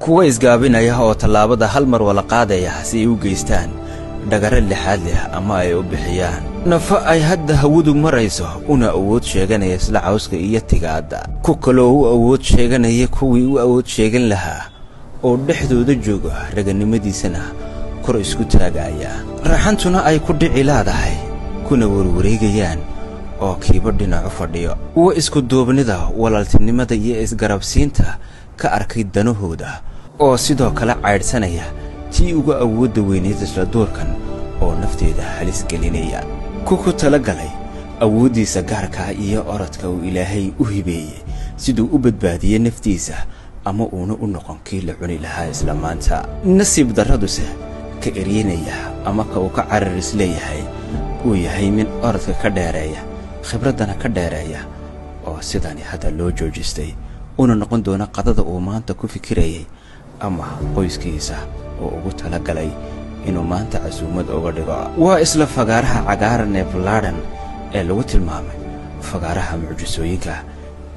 kuwa isgaabinaya oo tallaabada hal mar wala qaadaya si ay u geystaan dhagara lixaad leh ama ay u bixiyaan nafa ay hadda hawadu marayso una awood sheeganaya isla cawska iyo tigaada ku kaloo u awood sheeganaya kuwii u awood sheegan lahaa oo dhexdooda jooga raganimadiisana kor isku taagaya raxantuna ay ku dhici laadahay kuna warwareegayaan oo kiiba dhinac u fadhiyo oo isku duubnida walaaltinimada iyo isgarabsiinta ka arkay danahooda oo sidoo kale caydsanaya tii uga awoodda weyneed isla doorkan oo nafteeda halis gelinaya ku talagalay awoodiisa gaarka iyo orodka uu Ilaahay u hibeeyay sidoo u badbaadiyay naftiisa ama uuna u noqon kii la cuni lahaa isla maanta nasiib daraduse ka ereenaya ama ka uu ka cararis leeyahay uu yahay min orodka ka dheereeya khibradana ka dheereeya oo sidani hada loo joojistay una noqon doona qadada uu maanta ku fikirayay ama qoyskiisa oo ugu talagalay inuu maanta casuumad uga dhigo waa isla fagaaraha cagaaran ee Ballaaran ee lagu tilmaamay fagaaraha mucjisooyinka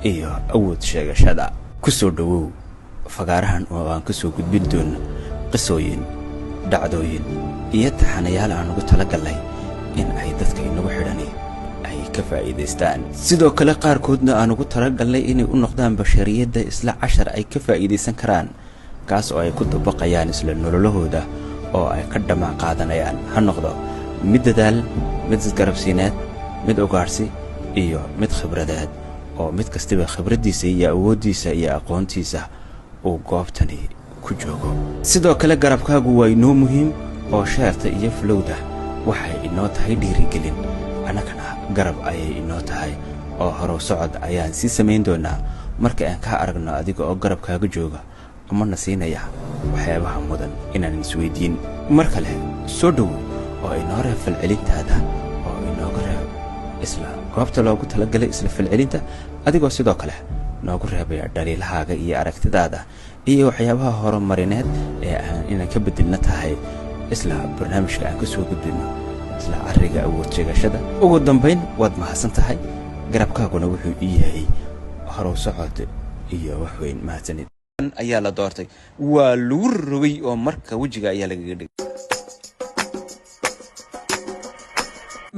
iyo awood sheegashada ku soo dhawow fagaarahan oo aan ka soo gudbin doono qisooyin dhacdooyin iyo taxanayaal aan ugu talagalay in ay dadka inagu xidhan ay ka faa'iideystaan sidoo kale qaarkoodna aan ugu talagalay inay u noqdaan bashariyada isla 10 ay ka faa'iideysan karaan kaas oo ay ku dabaqayaan isla nololahooda oo ay ka dhamac qaadanayaan ha noqdo mid dadaal mid isgarabsiineed mid ogaarsi iyo mid khibradeed oo mid kastaba khibradiisa iyo awoodiisa iyo aqoontiisa oo goobtani ku joogo sidoo kale garabkaagu waa inoo muhiim oo sheerta iyo flowda waxay inoo tahay dhiirigelin anagana garab ayay inoo tahay oo horow socod ayaan si sameyn doonaa marka aan ka aragno adiga oo garabkaaga jooga ama nasiinaya waxyaabaha mudan inaan isweydiin mar kale soo dhawow oo inoo reeb falcelintaada oo inooga reeb isla goobta loogu talagalay isla falcelinta adigoo sidoo kale noogu reebaya dhaliilahaaga iyo aragtidaada iyo waxyaabaha horumarineed ee aan inaan ka bedelna tahay isla barnaamijka aan ka soo gudbino isla arriga awood sheegashada ugu dambeyn waad mahadsan tahay garabkaaguna wuxuu yahay horow socod iyo wax weyn mahadsanid ayaa la doortay waa lagu rogay oo marka wajiga ayaa laga dhigay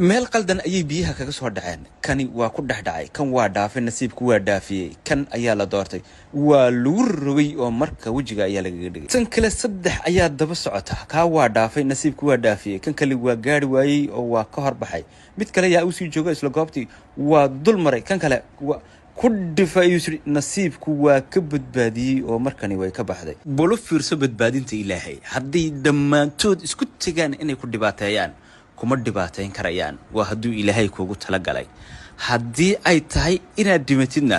meel qaldan ayay biyaha kaga soo dhaceen kani waa ku dhaxdhacay kan waa dhaafay nasiibku waa dhaafiyay kan ayaa la doortay waa lagu rogay oo marka wajiga ayaa laga dhigay tan kale 3 ayaa daba socota ka waa dhaafay nasiibku waa dhaafiyay kan kale waa gaari waayay oo waa ka horbaxay mid kale ayaa u sii jooga isla goobtii waa dul maray kan kale ku dhifayusri nasiibku waa ka badbaadiyay oo markani way ka baxday bolo fiirso badbaadinta Ilaahay haddii dhammaantood isku tagaan inay ku dhibaateeyaan kuma dhibaateyn karayaan waa hadduu Ilaahay kuugu talagalay haddii ay tahay inaad dhimatidna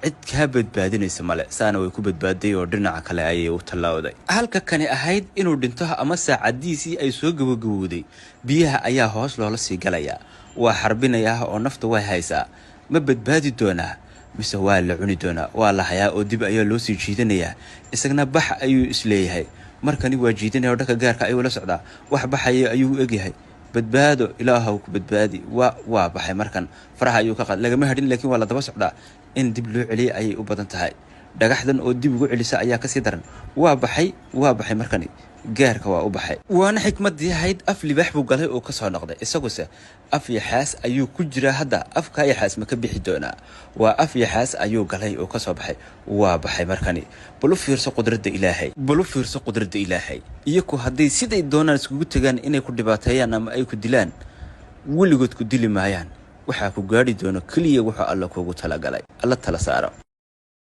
cid ka badbaadinaysa male saana way ku badbaaday oo dhinaca kale ayay u talaawday halka kani ahayd inuu dhinto ama saacadiisii ay soo gabagabowday biyaha ayaa hoos loola sii galaya waa xarbinaya oo nafta way haysaa ma badbaadi doonaa mise waa la cuni doonaa waa la hayaa oo dib ayaa loo sii jiidanayaa isagna bax ayuu isleeyahay markani waa jiidanaya oo dhaka gaarka ayuu la socdaa wax baxaya ayuu egyahay badbaado ilaahow ku badbaadi waa baxay markan faraha ayuu ka qad lagama hadhin laakiin waa la daba socdaa in dib loo celiyo ayay u badan tahay dhagaxdan oo dib ugu celisa ayaa ka sii daran waa baxay markani gaarka waa u baxay waana xikmadii ahayd af libaax buu galay oo ka soo noqday isaguse af yaxaas ayuu ku jira hadda afka yaxaas ma ka bixi doonaa waa af yaxaas ayuu galay oo ka soo baxay waa baxay markani bulu fiirso qudrada Ilaahay iyo ku haday siday doonaan iskugu tagaan inay ku dhibaateeyaan ama ay ku dilaan weligood ku dili maayaan waxa ku gaari doono kaliya waxa alla kuugu talagalay alla tala saaro